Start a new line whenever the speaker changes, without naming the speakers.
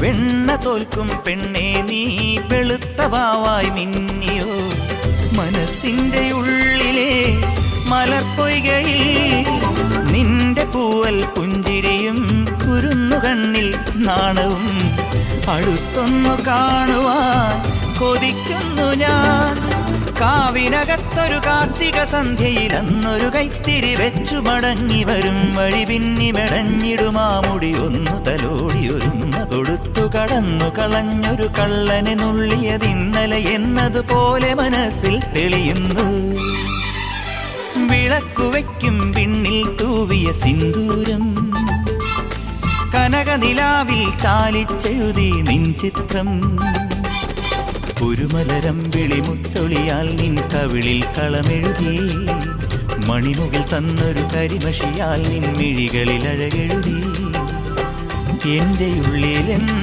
വെണ്ണ തോൽക്കും പെണ്ണേ നീ വെളുത്ത വാവായി മിന്നിയോ മനസ്സിന്റെ ഉള്ളിലെ മലർപ്പൊയ്കയിൽ നിന്റെ പൂവൽ പുഞ്ചിരിയും കുരുന്നു കണ്ണിൽ നാണവും അടുത്തൊന്നു കാണുവാൻ കൊതിക്കുന്നു ഞാൻ കാവിനകത്തൊരു കാർത്തിക സന്ധ്യയിൽ അന്നൊരു കൈത്തിരി വെച്ചു മടങ്ങി വരും വഴി പിന്നി മെടഞ്ഞിടുമാമുടി ഒന്നു തലോടി ഒരുമ കൊടുത്തു കടന്നു കളഞ്ഞൊരു കള്ളനെ നുള്ളിയതിന്നലെ എന്നതുപോലെ മനസ്സിൽ തെളിയുന്നു വിളക്കുവയ്ക്കും പിന്നിൽ തൂവിയ സിന്ദൂരം കനകനിലാവിൽ ചാലിച്ചെഴുതി നിൻ ചിത്രം ഒരു മലരം വിളിമുത്തൊളിയാൽ നിൻ കവിളിൽ കളമെഴുതി മണിമുകിൽ തന്നൊരു കരിമഷിയാൽ നിൻ മിഴികളിൽ അഴകെഴുതി എന്റെ ഉള്ളിൽ